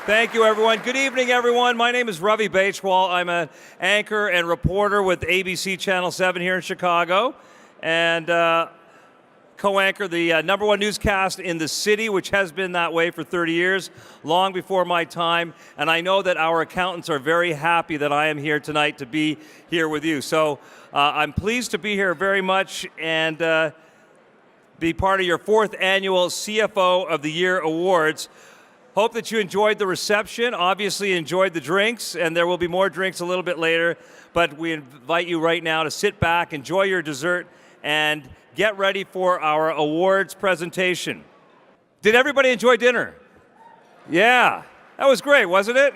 Thank you, everyone. Good evening, everyone. My name is Ravi Baichwal. I'm an anchor and reporter with ABC Channel 7 here in Chicago, and co-anchor the #1 newscast in the city, which has been that way for 30 years, long before my time. And I know that our accountants are very happy that I am here tonight to be here with you. So I'm pleased to be here very much and be part of your 4th annual CFO of the Year Awards. Hope that you enjoyed the reception, obviously enjoyed the drinks, and there will be more drinks a little bit later, but we invite you right now to sit back, enjoy your dessert, and get ready for our awards presentation. Did everybody enjoy dinner? Yeah, that was great, wasn't it?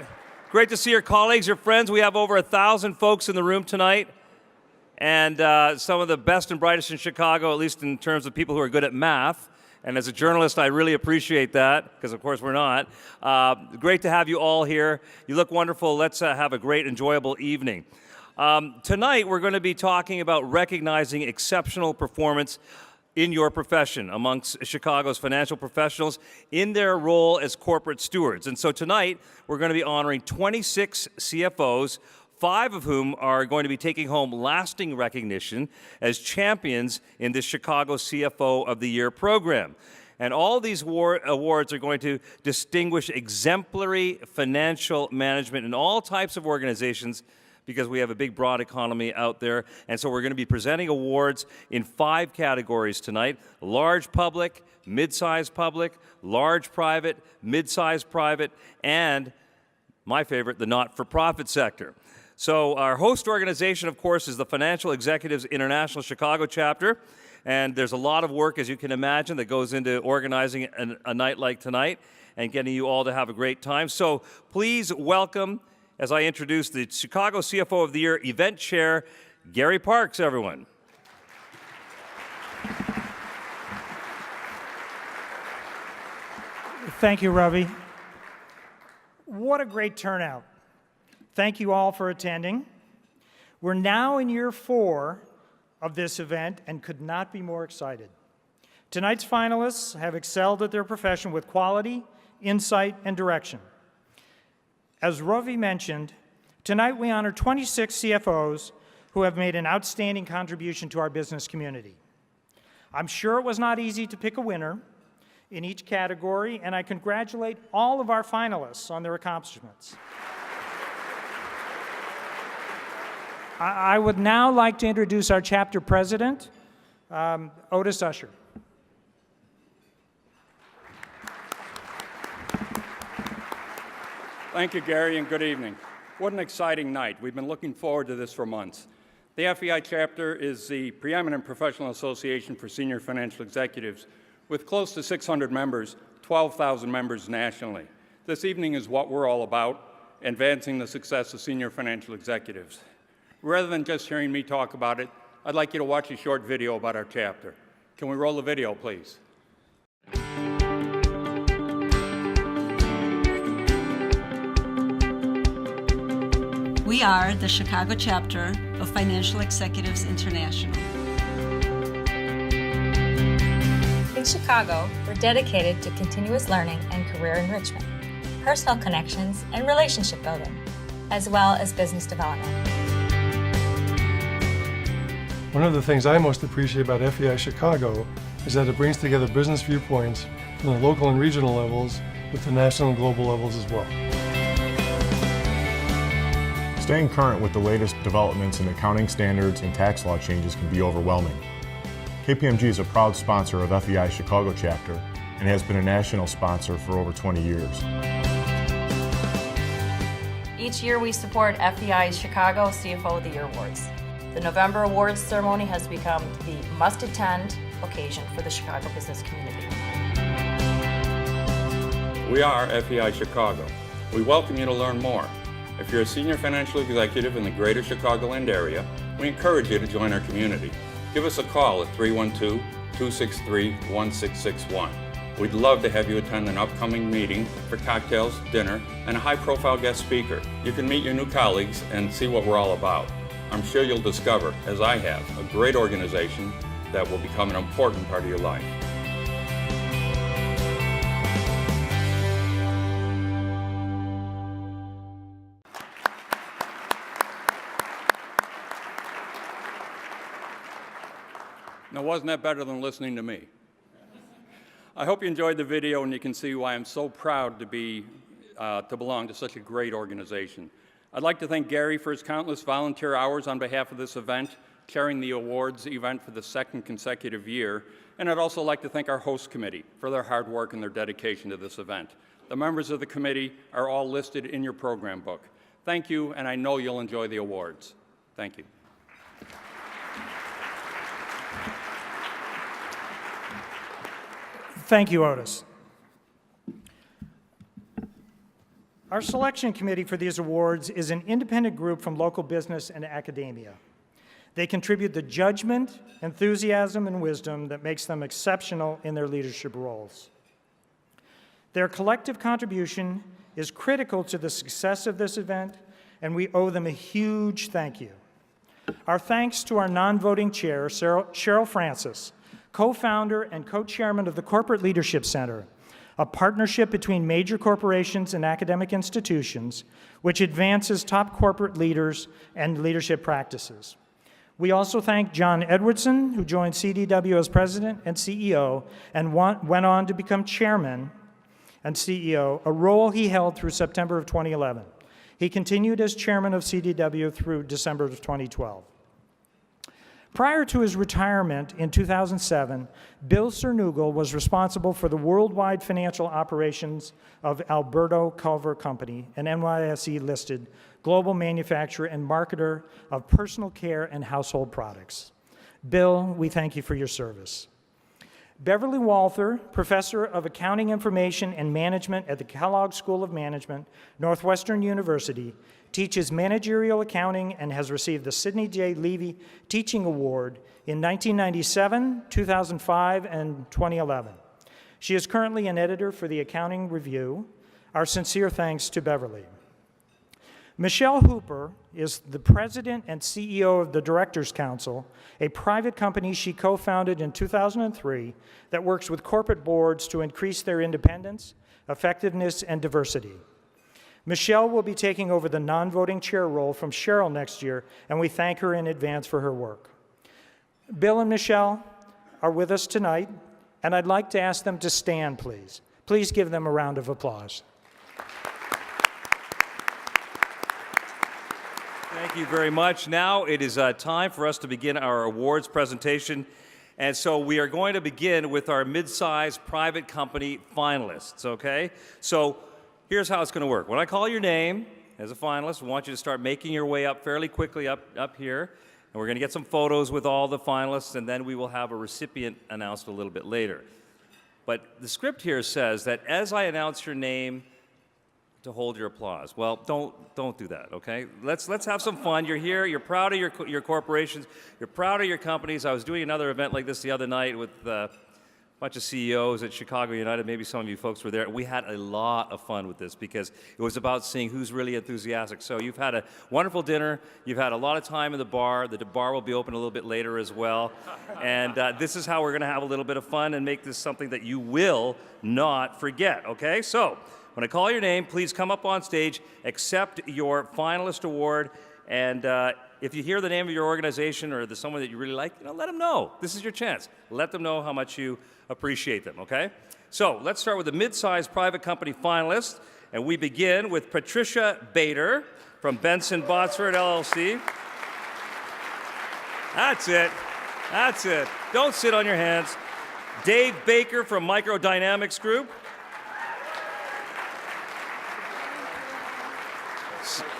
Great to see your colleagues, your friends. We have over 1,000 folks in the room tonight, and some of the best and brightest in Chicago, at least in terms of people who are good at math. And as a journalist, I really appreciate that, because of course we're not. Great to have you all here. You look wonderful. Let's have a great, enjoyable evening. Tonight, we're going to be talking about recognizing exceptional performance in your profession amongst Chicago's financial professionals in their role as corporate stewards. And so tonight, we're going to be honoring 26 CFOs, 5 of whom are going to be taking home lasting recognition as champions in the Chicago CFO of the Year program. And all these awards are going to distinguish exemplary financial management in all types of organizations, because we have a big, broad economy out there. And so we're going to be presenting awards in 5 categories tonight: large public, mid-sized public, large private, mid-sized private, and my favorite, the not-for-profit sector. So our host organization, of course, is the Financial Executives International Chicago Chapter, and there's a lot of work, as you can imagine, that goes into organizing a night like tonight and getting you all to have a great time. So please welcome, as I introduce the Chicago CFO of the Year event chair, Gary Parks, everyone. Thank you, Ravi. What a great turnout. Thank you all for attending. We're now in year 4 of this event and could not be more excited. Tonight's finalists have excelled at their profession with quality, insight, and direction. As Ravi mentioned, tonight we honor 26 CFOs who have made an outstanding contribution to our business community. I'm sure it was not easy to pick a winner in each category, and I congratulate all of our finalists on their accomplishments. I would now like to introduce our chapter president, Otis Usher. Thank you, Gary, and good evening. What an exciting night. We've been looking forward to this for months. The FEI Chapter is the preeminent professional association for senior financial executives with close to 600 members, 12,000 members nationally. This evening is what we're all about, advancing the success of senior financial executives. Rather than just hearing me talk about it, I'd like you to watch a short video about our chapter. Can we roll the video, please? We are the Chicago chapter of Financial Executives International. In Chicago, we're dedicated to continuous learning and career enrichment, personal connections and relationship building, as well as business development. One of the things I most appreciate about FEI Chicago is that it brings together business viewpoints from the local and regional levels with the national and global levels as well. Staying current with the latest developments in accounting standards and tax law changes can be overwhelming. KPMG is a proud sponsor of FEI Chicago chapter and has been a national sponsor for over 20 years. Each year we support FEI's Chicago CFO of the Year Awards. The November awards ceremony has become the must-attend occasion for the Chicago business community. We are FEI Chicago. We welcome you to learn more. If you're a senior financial executive in the greater Chicagoland area, we encourage you to join our community. Give us a call at 312-263-1661. We'd love to have you attend an upcoming meeting for cocktails, dinner, and a high-profile guest speaker. You can meet your new colleagues and see what we're all about. I'm sure you'll discover, as I have, a great organization that will become an important part of your life. Now, wasn't that better than listening to me? I hope you enjoyed the video and you can see why I'm so proud to belong to such a great organization. I'd like to thank Gary for his countless volunteer hours on behalf of this event, chairing the awards event for the second consecutive year. And I'd also like to thank our host committee for their hard work and their dedication to this event. The members of the committee are all listed in your program book. Thank you, and I know you'll enjoy the awards. Thank you. Thank you, Otis. Our selection committee for these awards is an independent group from local business and academia. They contribute the judgment, enthusiasm, and wisdom that makes them exceptional in their leadership roles. Their collective contribution is critical to the success of this event, and we owe them a huge thank you. Our thanks to our non-voting chair, Cheryl Francis, co-founder and co-chairman of the Corporate Leadership Center, a partnership between major corporations and academic institutions which advances top corporate leaders and leadership practices. We also thank John Edwardson, who joined CDW as president and CEO and went on to become chairman and CEO, a role he held through September of 2011. He continued as chairman of CDW through December of 2012. Prior to his retirement in 2007, Bill Cernugal was responsible for the worldwide financial operations of Alberto Culver Company, an NYSE-listed global manufacturer and marketer of personal care and household products. Bill, we thank you for your service. Beverly Walther, professor of accounting information and management at the Kellogg School of Management, Northwestern University, teaches managerial accounting and has received the Sidney J. Levy Teaching Award in 1997, 2005, and 2011. She is currently an editor for the Accounting Review. Our sincere thanks to Beverly. Michelle Hooper is the president and CEO of the Directors Council, a private company she co-founded in 2003 that works with corporate boards to increase their independence, effectiveness, and diversity. Michelle will be taking over the non-voting chair role from Cheryl next year, and we thank her in advance for her work. Bill and Michelle are with us tonight, and I'd like to ask them to stand, please. Please give them a round of applause. Thank you very much. Now it is time for us to begin our awards presentation. And so we are going to begin with our mid-sized private company finalists, okay? So here's how it's going to work. When I call your name as a finalist, we want you to start making your way up fairly quickly up here. And we're going to get some photos with all the finalists, and then we will have a recipient announced a little bit later. But the script here says that as I announce your name, to hold your applause. Well, don't do that, okay? Let's have some fun. You're here. You're proud of your corporations. You're proud of your companies. I was doing another event like this the other night with a bunch of CEOs at Chicago United. Maybe some of you folks were there. We had a lot of fun with this because it was about seeing who's really enthusiastic. So you've had a wonderful dinner. You've had a lot of time in the bar. The bar will be open a little bit later as well. And this is how we're going to have a little bit of fun and make this something that you will not forget, okay? So when I call your name, please come up on stage, accept your finalist award, and if you hear the name of your organization or someone that you really like, let them know. This is your chance. Let them know how much you appreciate them, okay? So let's start with the mid-sized private company finalist, and we begin with Patricia Bader from Benson Botsford, LLC. That's it. That's it. Don't sit on your hands. Dave Baker from Microdynamics Group.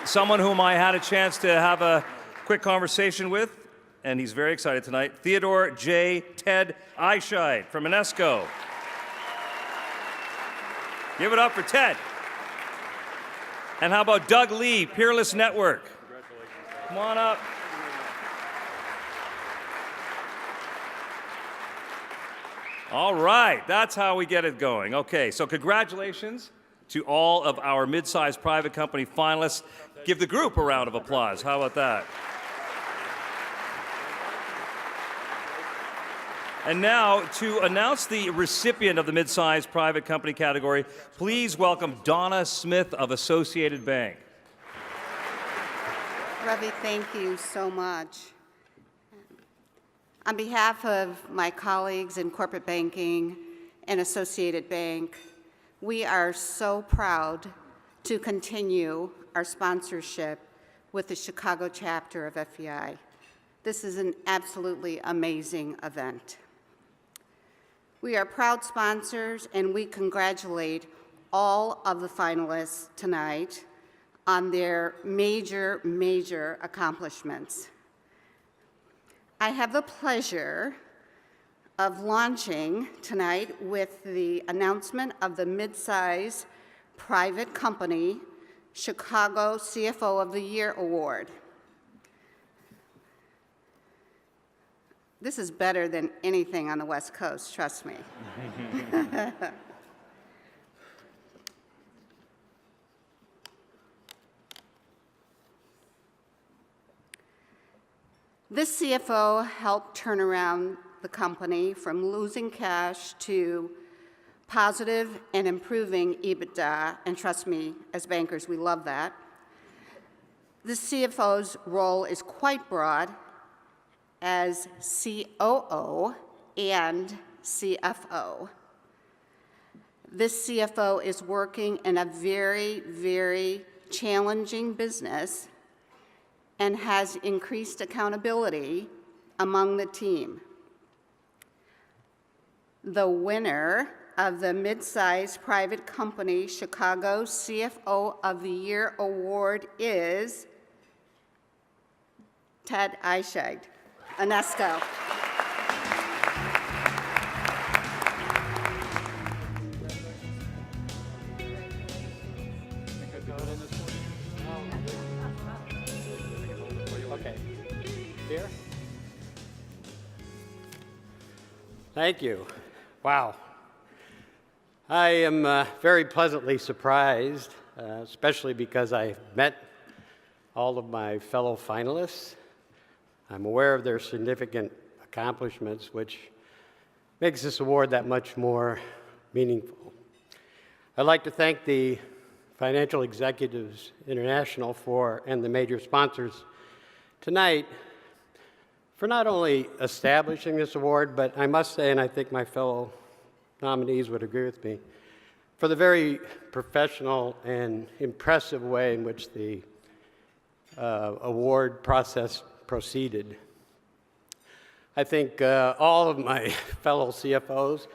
Someone whom I had a chance to have a quick conversation with, and he's very excited tonight, Theodore J. Ted Eichscheid from Inesco. Give it up for Ted. And how about Doug Lee, Peerless Network? Come on up. All right, that's how we get it going. Okay, so congratulations to all of our mid-sized private company finalists. Give the group a round of applause. How about that? And now, to announce the recipient of the mid-sized private company category, please welcome Donna Smith of Associated Bank. Ravi, thank you so much. On behalf of my colleagues in corporate banking and Associated Bank, we are so proud to continue our sponsorship with the Chicago chapter of FEI. This is an absolutely amazing event. We are proud sponsors, and we congratulate all of the finalists tonight on their major, major accomplishments. I have the pleasure of launching tonight with the announcement of the Midsize Private Company Chicago CFO of the Year Award. This is better than anything on the West Coast, trust me. This CFO helped turn around the company from losing cash to positive and improving EBITDA, and trust me, as bankers, we love that. The CFO's role is quite broad as COO and CFO. This CFO is working in a very, very challenging business and has increased accountability among the team. The winner of the Midsize Private Company Chicago CFO of the Year Award is Ted Eicheg, UNESCO. Okay. Here. Thank you. Wow. I am very pleasantly surprised, especially because I met all of my fellow finalists. I'm aware of their significant accomplishments, which makes this award that much more meaningful. I'd like to thank the Financial Executives International and the major sponsors tonight for not only establishing this award, but I must say, and I think my fellow nominees would agree with me, for the very professional and impressive way in which the award process proceeded. I think all of my fellow CFOs,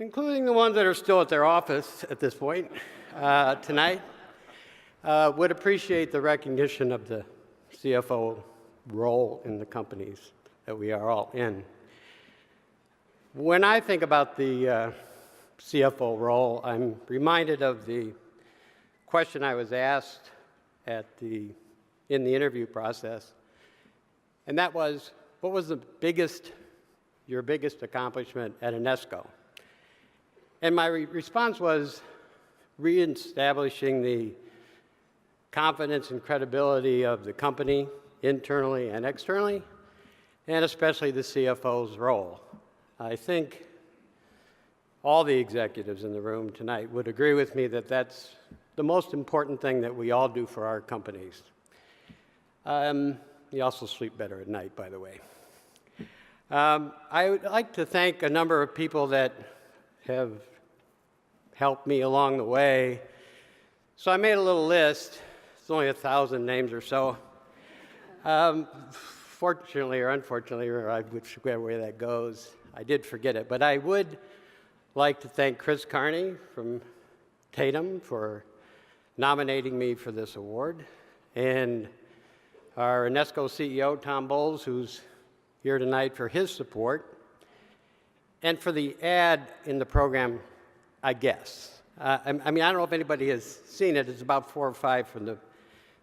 including the ones that are still at their office at this point tonight, would appreciate the recognition of the CFO role in the companies that we are all in. When I think about the CFO role, I'm reminded of the question I was asked in the interview process, and that was, what was your biggest accomplishment at UNESCO? And my response was reestablishing the confidence and credibility of the company, internally and externally, and especially the CFO's role. I think all the executives in the room tonight would agree with me that that's the most important thing that we all do for our companies. You also sleep better at night, by the way. I would like to thank a number of people that have helped me along the way. So I made a little list. It's only 1,000 names or so. Fortunately or unfortunately, or whichever way that goes, I did forget it. But I would like to thank Chris Carney from Tatum for nominating me for this award, and our UNESCO CEO, Tom Bowles, who's here tonight, for his support, and for the ad in the program, I guess. I mean, I don't know if anybody has seen it. It's about 4 or 5 from the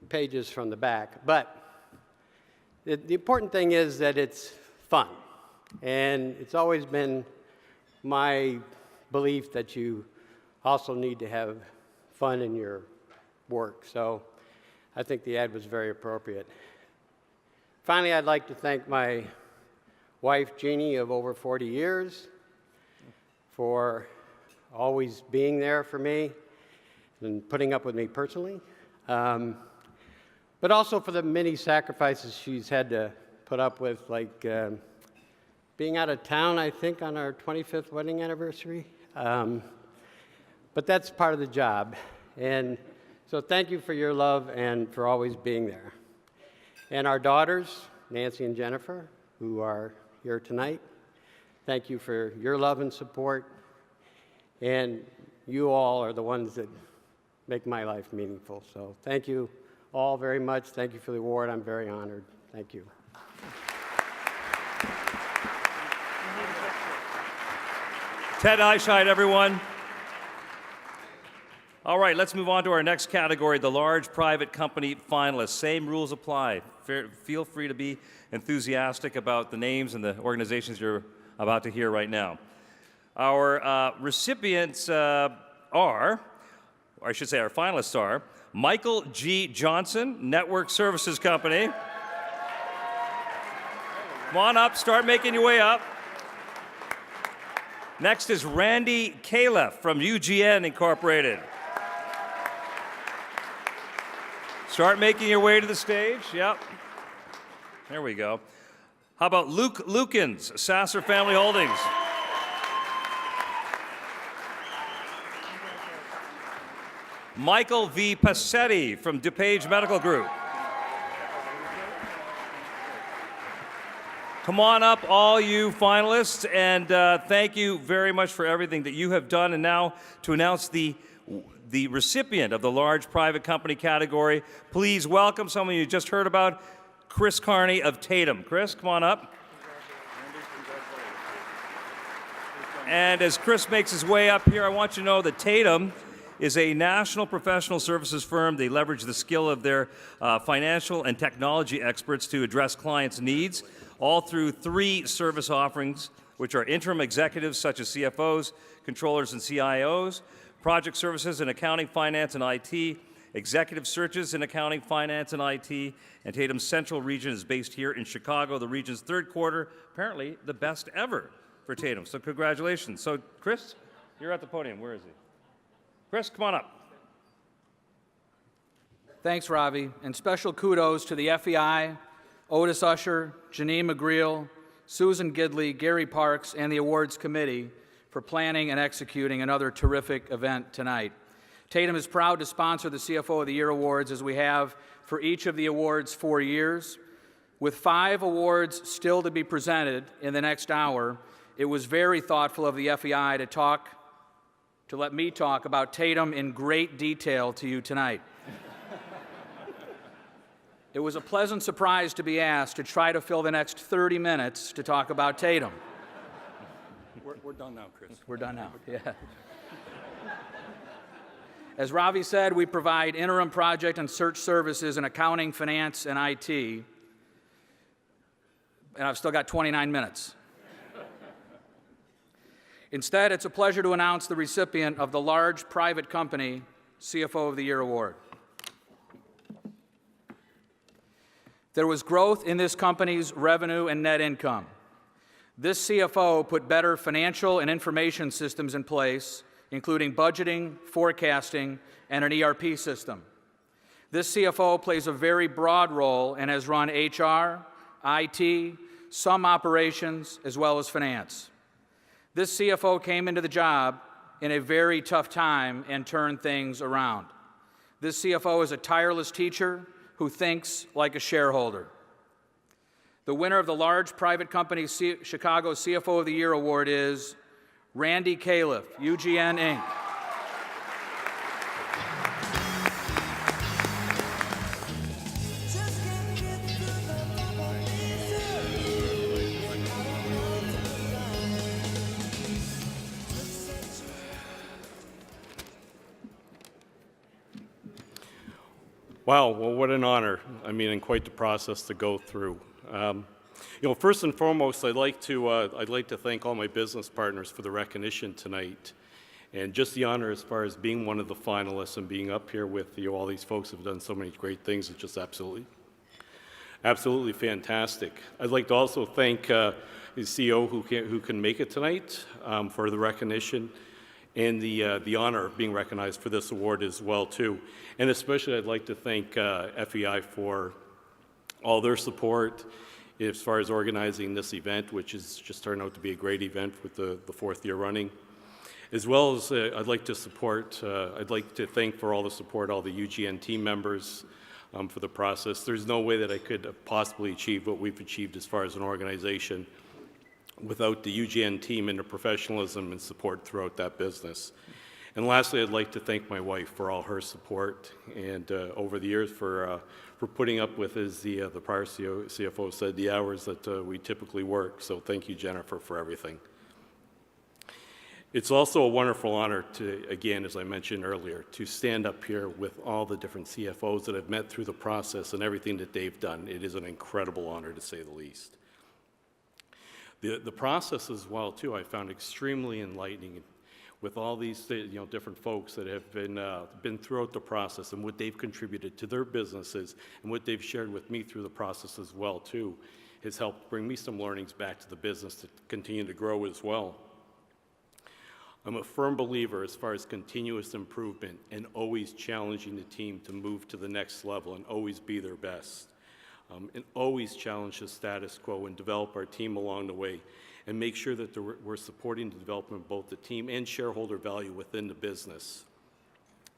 pages from the back. But the important thing is that it's fun. And it's always been my belief that you also need to have fun in your work. So I think the ad was very appropriate. Finally, I'd like to thank my wife, Jeannie, of over 40 years, for always being there for me and putting up with me personally, but also for the many sacrifices she's had to put up with, like being out of town, I think, on our 25th wedding anniversary. But that's part of the job. And so thank you for your love and for always being there. And our daughters, Nancy and Jennifer, who are here tonight, thank you for your love and support. And you all are the ones that make my life meaningful. So thank you all very much. Thank you for the award. I'm very honored. Thank you. Ted Eichheit, everyone. All right, let's move on to our next category, the large private company finalists. Same rules apply. Feel free to be enthusiastic about the names and the organizations you're about to hear right now. Our recipients are, or I should say our finalists are, Michael G. Johnson, Network Services Company. Come on up, start making your way up. Next is Randy Califf from UGN Incorporated. Start making your way to the stage. Yep. There we go. How about Luke Lukens, Sasser Family Holdings? Michael V. Passetti from DuPage Medical Group. Come on up, all you finalists, and thank you very much for everything that you have done. And now to announce the recipient of the large private company category, please welcome someone you just heard about, Chris Carney of Tatum. Chris, come on up. And as Chris makes his way up here, I want you to know that Tatum is a national professional services firm. They leverage the skill of their financial and technology experts to address clients' needs, all through 3 service offerings, which are interim executives such as CFOs, controllers, and CIOs, project services in accounting, finance, and IT, executive searches in accounting, finance, and IT, and Tatum's central region is based here in Chicago, the region's 3rd quarter, apparently the best ever for Tatum. So congratulations. So Chris, you're at the podium. Where is he? Chris, come on up. Thanks, Ravi, and special kudos to the FEI, Otis Usher, Janine McGreal, Susan Gidley, Gary Parks, and the awards committee for planning and executing another terrific event tonight. Tatum is proud to sponsor the CFO of the Year Awards, as we have for each of the awards 4 years. With 5 awards still to be presented in the next hour, it was very thoughtful of the FEI to let me talk about Tatum in great detail to you tonight. It was a pleasant surprise to be asked to try to fill the next 30 minutes to talk about Tatum. We're done now, Chris. We're done now, yeah. As Ravi said, we provide interim project and search services in accounting, finance, and IT. And I've still got 29 minutes. Instead, it's a pleasure to announce the recipient of the large private company CFO of the Year Award. There was growth in this company's revenue and net income. This CFO put better financial and information systems in place, including budgeting, forecasting, and an ERP system. This CFO plays a very broad role and has run HR, IT, some operations, as well as finance. This CFO came into the job in a very tough time and turned things around. This CFO is a tireless teacher who thinks like a shareholder. The winner of the large private company Chicago CFO of the Year Award is Randy Califf, UGN Inc. Wow, well, what an honor. I mean, and quite the process to go through. First and foremost, I'd like to thank all my business partners for the recognition tonight, and just the honor as far as being one of the finalists and being up here with all these folks who've done so many great things. It's just absolutely fantastic. I'd like to also thank the CEO who can make it tonight for the recognition, and the honor of being recognized for this award as well, too. And especially I'd like to thank FEI for all their support as far as organizing this event, which has just turned out to be a great event with the fourth year running. As well as I'd like to thank for all the support, all the UGN team members for the process. There's no way that I could possibly achieve what we've achieved as far as an organization without the UGN team and the professionalism and support throughout that business. And lastly, I'd like to thank my wife for all her support and over the years for putting up with, as the prior CFO said, the hours that we typically work. So thank you, Jennifer, for everything. It's also a wonderful honor to, again, as I mentioned earlier, to stand up here with all the different CFOs that I've met through the process and everything that they've done. It is an incredible honor, to say the least. The process as well, too, I found extremely enlightening with all these different folks that have been throughout the process and what they've contributed to their businesses and what they've shared with me through the process as well, too, has helped bring me some learnings back to the business to continue to grow as well. I'm a firm believer as far as continuous improvement and always challenging the team to move to the next level and always be their best. And always challenge the status quo and develop our team along the way and make sure that we're supporting the development of both the team and shareholder value within the business.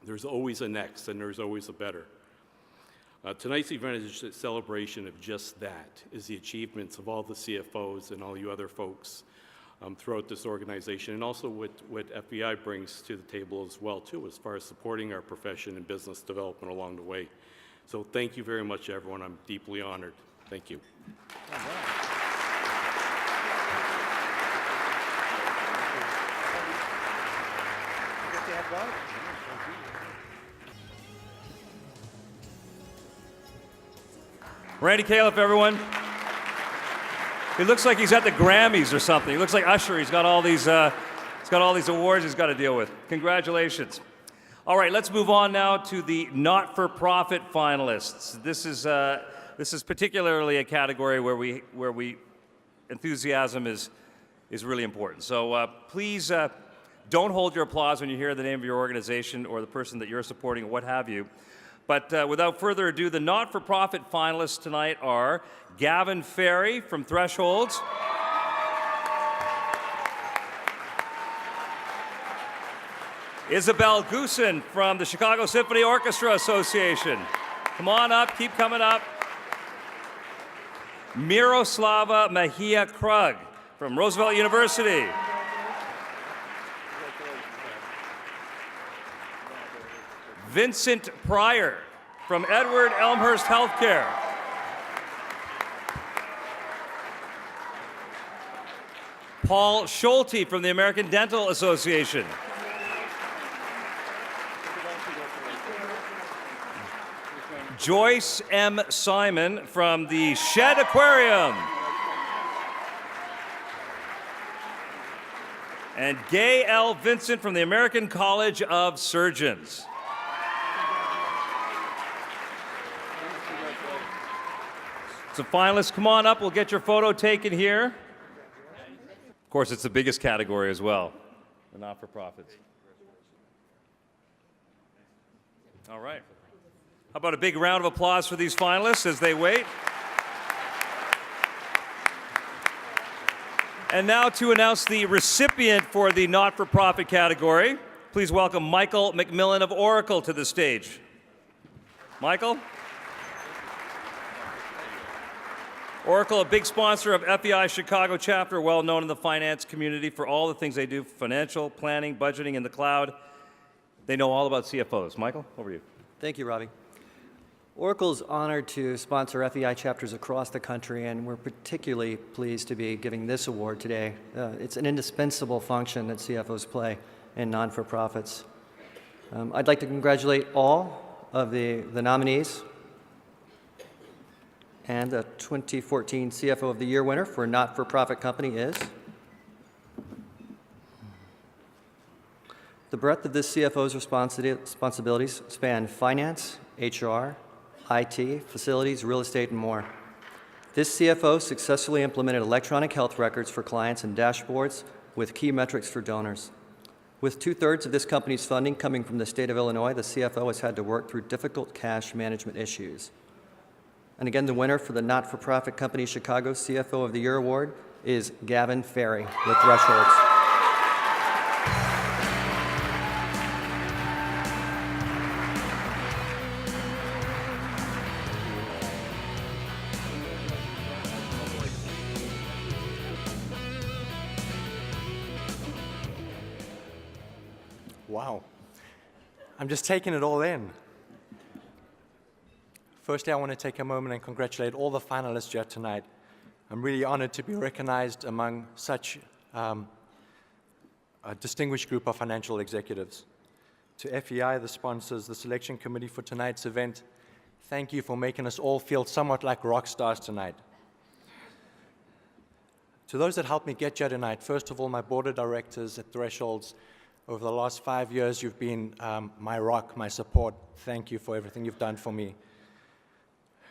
There's always a next and there's always a better. Tonight's event is just a celebration of just that, is the achievements of all the CFOs and all you other folks throughout this organization, and also what FEI brings to the table as well, too, as far as supporting our profession and business development along the way. So thank you very much, everyone. I'm deeply honored. Thank you. Randy Califf, everyone. He looks like he's at the Grammys or something. He looks like Usher. He's got all these awards he's got to deal with. Congratulations. All right, let's move on now to the not-for-profit finalists. This is particularly a category where enthusiasm is really important. So please don't hold your applause when you hear the name of your organization or the person that you're supporting or what have you. But without further ado, the not-for-profit finalists tonight are Gavin Ferry from Thresholds, Isabel Goosen from the Chicago Symphony Orchestra Association. Come on up, keep coming up. Miroslava Mejia Krug from Roosevelt University. Vincent Pryor from Edward Elmhurst Healthcare. Paul Schulte from the American Dental Association. Joyce M. Simon from the Shed Aquarium. And Gay L. Vincent from the American College of Surgeons. So finalists, come on up. We'll get your photo taken here. Of course, it's the biggest category as well, the not-for-profits. All right. How about a big round of applause for these finalists as they wait? And now to announce the recipient for the not-for-profit category, please welcome Michael McMillan of Oracle to the stage. Michael? Oracle, a big sponsor of FEI Chicago chapter, well known in the finance community for all the things they do, financial, planning, budgeting in the cloud. They know all about CFOs. Michael, over to you. Thank you, Robbie. Oracle's honored to sponsor FEI chapters across the country, and we're particularly pleased to be giving this award today. It's an indispensable function that CFOs play in non-for-profits. I'd like to congratulate all of the nominees. And the 2014 CFO of the Year winner for not-for-profit company is. The breadth of this CFO's responsibilities span finance, HR, IT, facilities, real estate, and more. This CFO successfully implemented electronic health records for clients and dashboards with key metrics for donors. With 2/3 of this company's funding coming from the state of Illinois, the CFO has had to work through difficult cash management issues. And again, the winner for the Not-for-Profit Company Chicago CFO of the Year Award is Gavin Ferry with Thresholds. Wow. I'm just taking it all in. Firstly, I want to take a moment and congratulate all the finalists here tonight. I'm really honored to be recognized among such a distinguished group of financial executives. To FEI, the sponsors, the selection committee for tonight's event, thank you for making us all feel somewhat like rock stars tonight. To those that helped me get here tonight, first of all, my board of directors at Thresholds. Over the last 5 years, you've been my rock, my support. Thank you for everything you've done for me.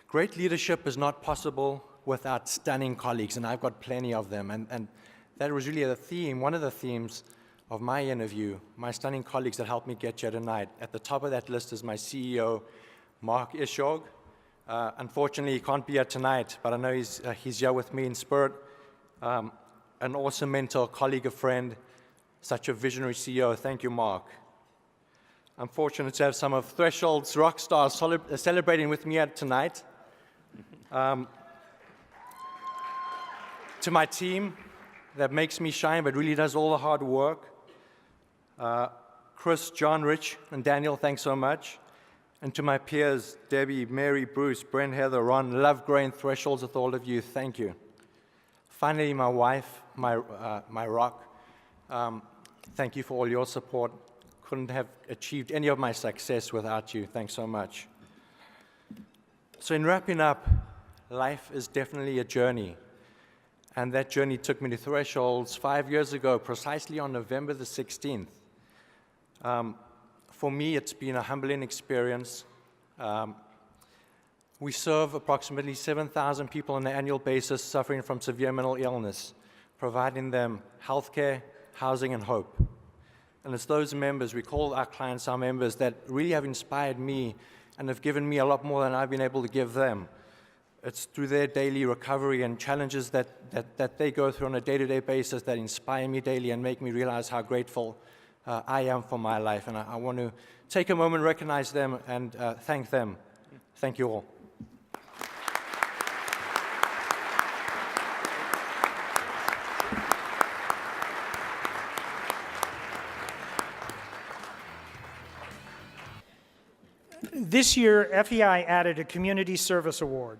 Great leadership is not possible without stunning colleagues, and I've got plenty of them. And that was really the theme, one of the themes of my interview, my stunning colleagues that helped me get here tonight. At the top of that list is my CEO, Mark Ishog. Unfortunately, he can't be here tonight, but I know he's here with me in spirit. An awesome mentor, colleague, a friend, such a visionary CEO. Thank you, Mark. I'm fortunate to have some of Threshold's rock stars celebrating with me here tonight. To my team that makes me shine but really does all the hard work. Chris, John, Rich, and Daniel, thanks so much. And to my peers, Debbie, Mary, Bruce, Brent, Heather, Ron, love growing Thresholds with all of you. Thank you. Finally, my wife, my rock. Thank you for all your support. Couldn't have achieved any of my success without you. Thanks so much. So in wrapping up, life is definitely a journey. And that journey took me to Thresholds 5 years ago, precisely on November the 16th. For me, it's been a humbling experience. We serve approximately 7,000 people on an annual basis suffering from severe mental illness, providing them healthcare, housing, and hope. And it's those members, we call our clients our members, that really have inspired me and have given me a lot more than I've been able to give them. It's through their daily recovery and challenges that they go through on a day-to-day basis that inspire me daily and make me realize how grateful I am for my life. And I want to take a moment, recognize them, and thank them. Thank you all. This year, FEI added a Community Service Award,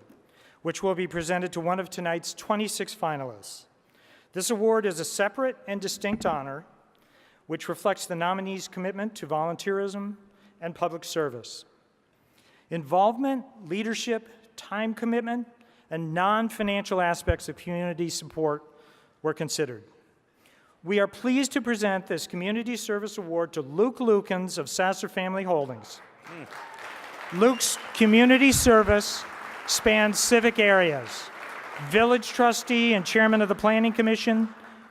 which will be presented to one of tonight's 26 finalists. This award is a separate and distinct honor, which reflects the nominee's commitment to volunteerism and public service. Involvement, leadership, time commitment, and non-financial aspects of community support were considered. We are pleased to present this Community Service Award to Luke Lukens of Sasser Family Holdings. Luke's community service spans civic areas: village trustee and chairman of the Planning Commission,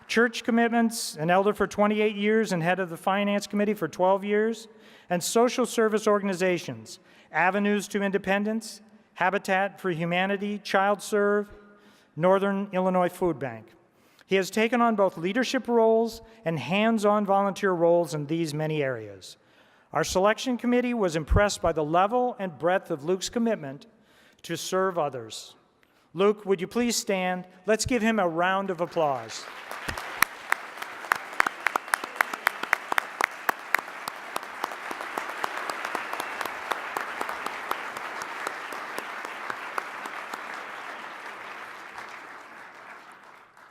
church commitments, an elder for 28 years and head of the Finance Committee for 12 years, and social service organizations, Avenues to Independence, Habitat for Humanity, Child Serve, Northern Illinois Food Bank. He has taken on both leadership roles and hands-on volunteer roles in these many areas. Our selection committee was impressed by the level and breadth of Luke's commitment to serve others. Luke, would you please stand? Let's give him a round of applause.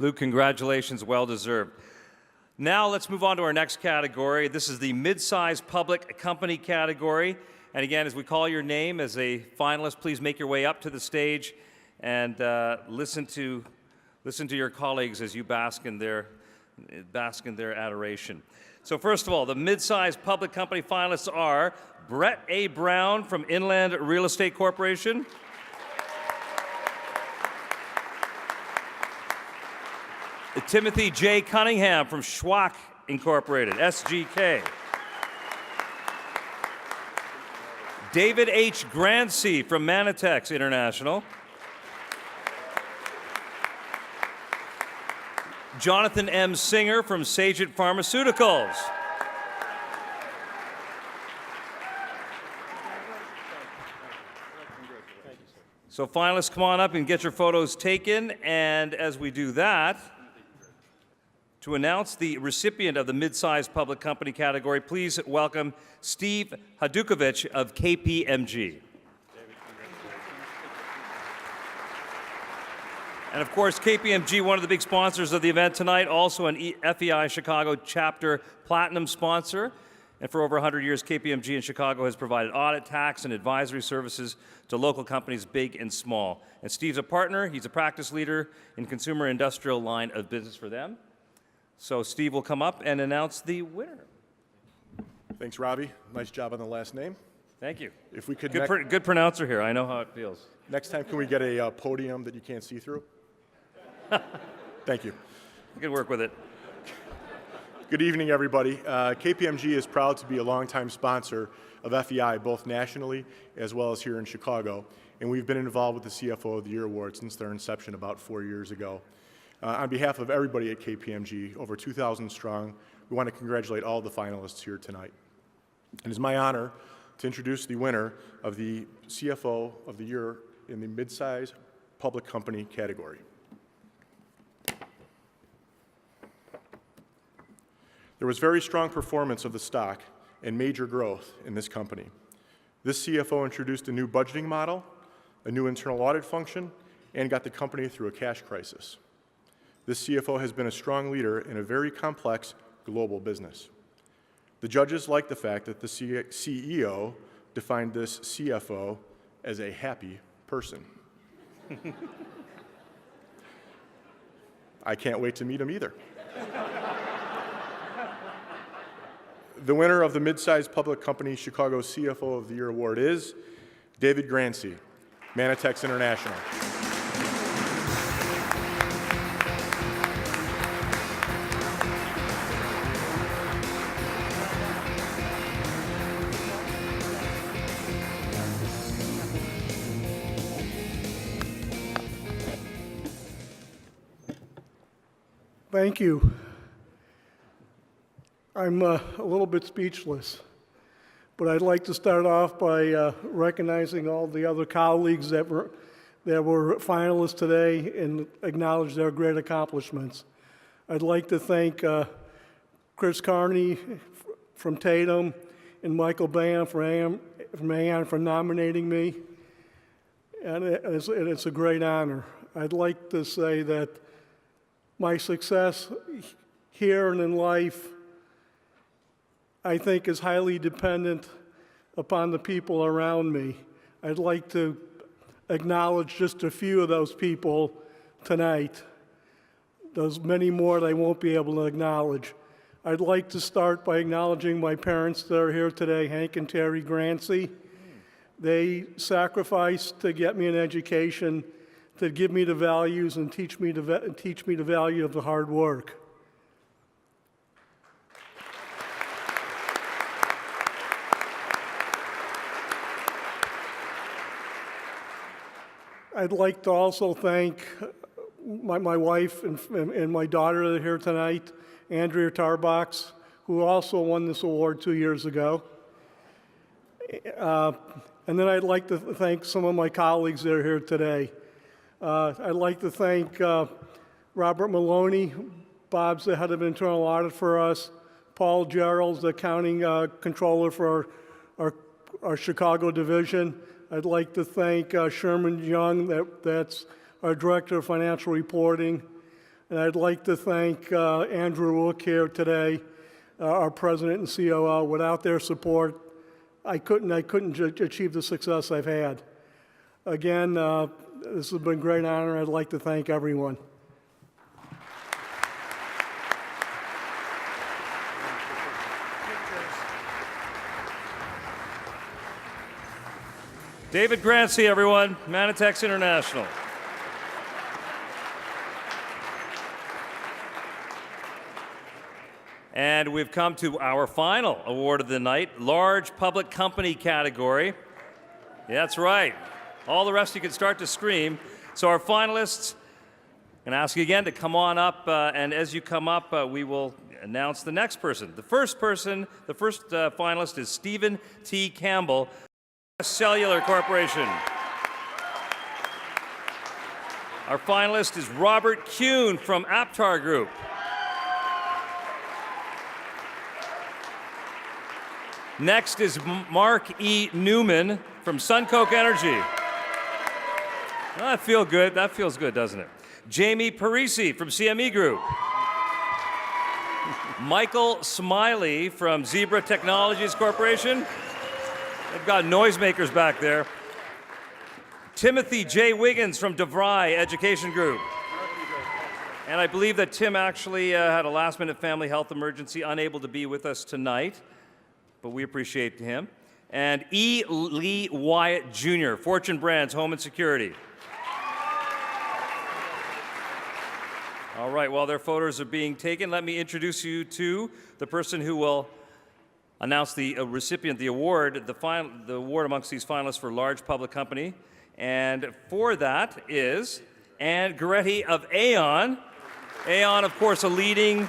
Luke, congratulations, well deserved. Now let's move on to our next category. This is the mid-sized public company category. And again, as we call your name as a finalist, please make your way up to the stage and listen to your colleagues as you bask in their adoration. So first of all, the mid-sized public company finalists are Brett A. Brown from Inland Real Estate Corporation, Timothy J. Cunningham from Schwach Incorporated, SGK. David H. Grancy from Manitex International. Jonathan M. Singer from Sagent Pharmaceuticals. So finalists, come on up and get your photos taken. And as we do that, to announce the recipient of the mid-sized public company category, please welcome Steve Hadukovich of KPMG. And of course, KPMG, one of the big sponsors of the event tonight, also an FEI Chicago Chapter Platinum sponsor. And for over 100 years, KPMG in Chicago has provided audit, tax, and advisory services to local companies big and small. And Steve's a partner. He's a practice leader in consumer industrial line of business for them. So Steve will come up and announce the winner. Thanks, Robbie. Nice job on the last name. Thank you. If we could good pronouncer here. I know how it feels. Next time, can we get a podium that you can't see through? Thank you. You can work with it. Good evening, everybody. KPMG is proud to be a longtime sponsor of FEI, both nationally as well as here in Chicago. And we've been involved with the CFO of the Year Award since their inception about 4 years ago. On behalf of everybody at KPMG, over 2,000 strong, we want to congratulate all the finalists here tonight. It is my honor to introduce the winner of the CFO of the Year in the mid-size public company category. There was very strong performance of the stock and major growth in this company. This CFO introduced a new budgeting model, a new internal audit function, and got the company through a cash crisis. This CFO has been a strong leader in a very complex global business. The judges liked the fact that the CEO defined this CFO as a happy person. I can't wait to meet him either. The winner of the mid-sized public company Chicago CFO of the Year Award is David Grancy, Manitex International. Thank you. I'm a little bit speechless, but I'd like to start off by recognizing all the other colleagues that were finalists today and acknowledge their great accomplishments. I'd like to thank Chris Carney from Tatum and Michael Bayan from Aon for nominating me, and it's a great honor. I'd like to say that my success here and in life, I think, is highly dependent upon the people around me. I'd like to acknowledge just a few of those people tonight. There's many more that I won't be able to acknowledge. I'd like to start by acknowledging my parents that are here today, Hank and Terry Grancy. They sacrificed to get me an education, to give me the values and teach me the value of the hard work. I'd like to also thank my wife and my daughter that are here tonight, Andrea Tarbox, who also won this award 2 years ago. And then I'd like to thank some of my colleagues that are here today. I'd like to thank Robert Maloney. Bob's the head of internal audit for us. Paul Gerald's the accounting controller for our Chicago division. I'd like to thank Sherman Young, that's our director of financial reporting. And I'd like to thank Andrew Wook here today, our president and COO. Without their support, I couldn't achieve the success I've had. Again, this has been a great honor. I'd like to thank everyone. David Grancy, everyone, Manitex International. And we've come to our final award of the night, large public company category. That's right. All the rest you can start to scream. So our finalists, I'm going to ask you again to come on up, and as you come up, we will announce the next person. The first finalist is Stephen T. Campbell, Cellular Corporation. Our finalist is Robert Kuhn from Aptar Group. Next is Mark E. Newman from SunCoke Energy. That feels good. That feels good, doesn't it? Jamie Parisi from CME Group. Michael Smiley from Zebra Technologies Corporation. They've got noisemakers back there. Timothy J. Wiggins from DeVry Education Group. And I believe that Tim actually had a last-minute family health emergency, unable to be with us tonight, but we appreciate him. And E. Lee Wyatt Jr., Fortune Brands Home and Security. All right, while their photos are being taken, let me introduce you to the person who will announce the recipient, the award, the award amongst these finalists for large public company. And for that is Ann Goretti of Aon. Aon, of course, a leading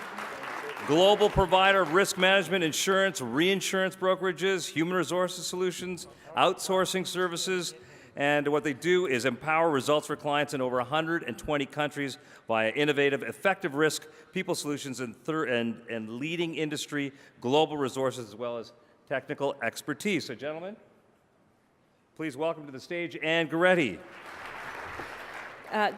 global provider of risk management, insurance, reinsurance brokerages, human resources solutions, outsourcing services. And what they do is empower results for clients in over 120 countries via innovative, effective risk, people solutions, and leading industry, global resources, as well as technical expertise. So, gentlemen, please welcome to the stage Ann Goretti.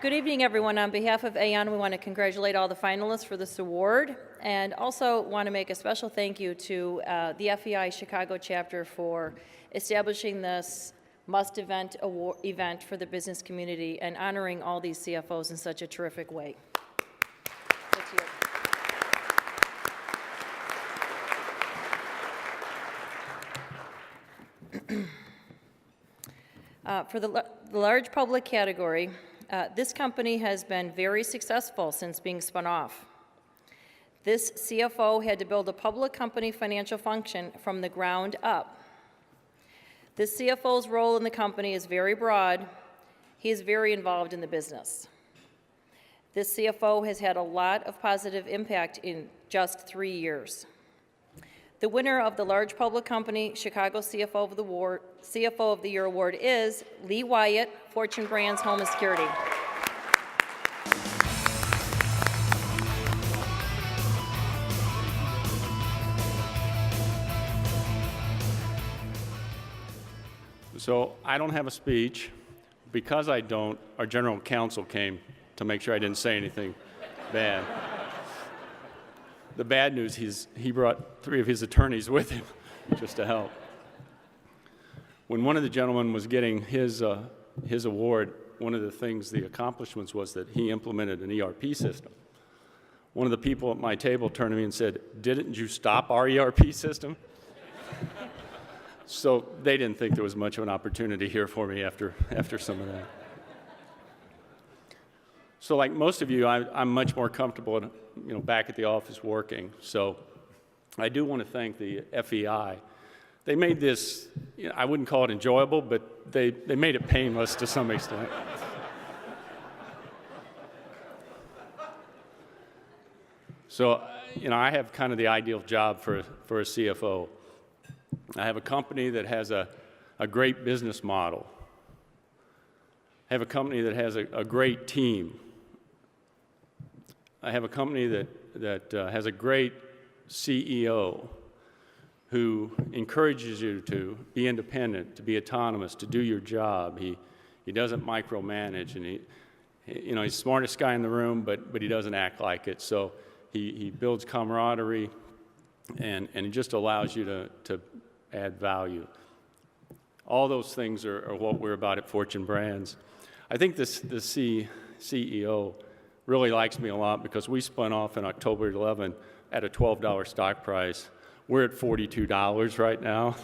Good evening, everyone. On behalf of Aon, we want to congratulate all the finalists for this award, and also want to make a special thank you to the FEI Chicago chapter for establishing this must-event event for the business community and honoring all these CFOs in such a terrific way. For the large public category, this company has been very successful since being spun off. This CFO had to build a public company financial function from the ground up. This CFO's role in the company is very broad. He is very involved in the business. This CFO has had a lot of positive impact in just 3 years. The winner of the Large Public Company Chicago CFO of the Year Award is Lee Wyatt, Fortune Brands Home and Security. So I don't have a speech. Because I don't, our general counsel came to make sure I didn't say anything bad. The bad news, he brought 3 of his attorneys with him just to help. When one of the gentlemen was getting his award, one of the things, the accomplishments was that he implemented an ERP system. One of the people at my table turned to me and said, "Didn't you stop our ERP system?" So they didn't think there was much of an opportunity here for me after some of that. So like most of you, I'm much more comfortable back at the office working. So I do want to thank the FEI. They made this, I wouldn't call it enjoyable, but they made it painless to some extent. So, I have kind of the ideal job for a CFO. I have a company that has a great business model. I have a company that has a great team. I have a company that has a great CEO who encourages you to be independent, to be autonomous, to do your job. He doesn't micromanage, and he's the smartest guy in the room, but he doesn't act like it. So he builds camaraderie, and it just allows you to add value. All those things are what we're about at Fortune Brands. I think the CEO really likes me a lot because we spun off in October 11 at a $12 stock price. We're at $42 right now.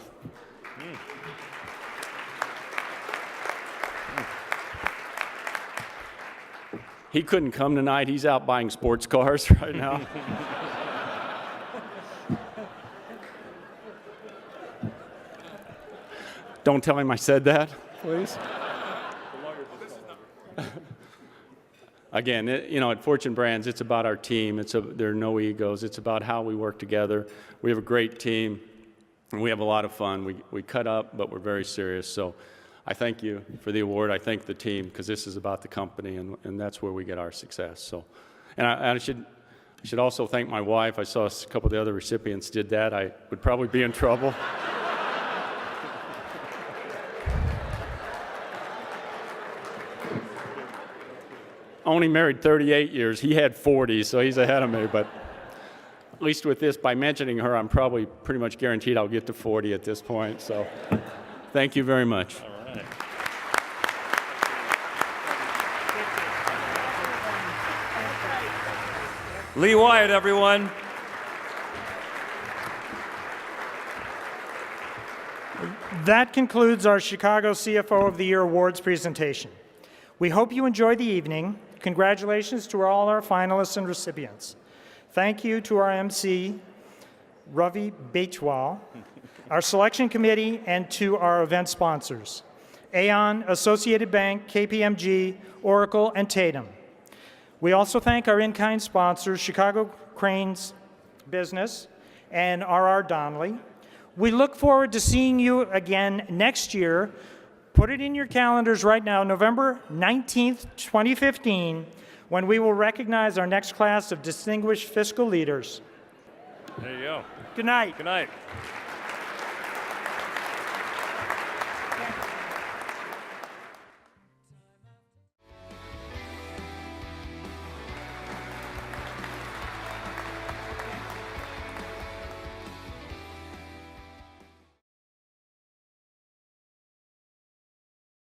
He couldn't come tonight. He's out buying sports cars right now. Don't tell him I said that. please. Again, at Fortune Brands, it's about our team. There are no egos. It's about how we work together. We have a great team, and we have a lot of fun. We cut up, but we're very serious. So I thank you for the award. I thank the team, because this is about the company, and that's where we get our success. So, and I should also thank my wife. I saw a couple of the other recipients did that. I would probably be in trouble. Only married 38 years. He had 40, so he's ahead of me. But at least with this, by mentioning her, I'm probably pretty much guaranteed I'll get to 40 at this point. So thank you very much. All right. Lee Wyatt, everyone. That concludes our Chicago CFO of the Year Awards presentation. We hope you enjoyed the evening. Congratulations to all our finalists and recipients. Thank you to our MC, Ravi Bechwal, our selection committee, and to our event sponsors, Aon, Associated Bank, KPMG, Oracle, and Tatum. We also thank our in-kind sponsors, Chicago Cranes Business and R.R. Donnelly. We look forward to seeing you again next year. Put it in your calendars right now, November 19th, 2015, when we will recognize our next class of distinguished fiscal leaders. There you go. Good night. Good night.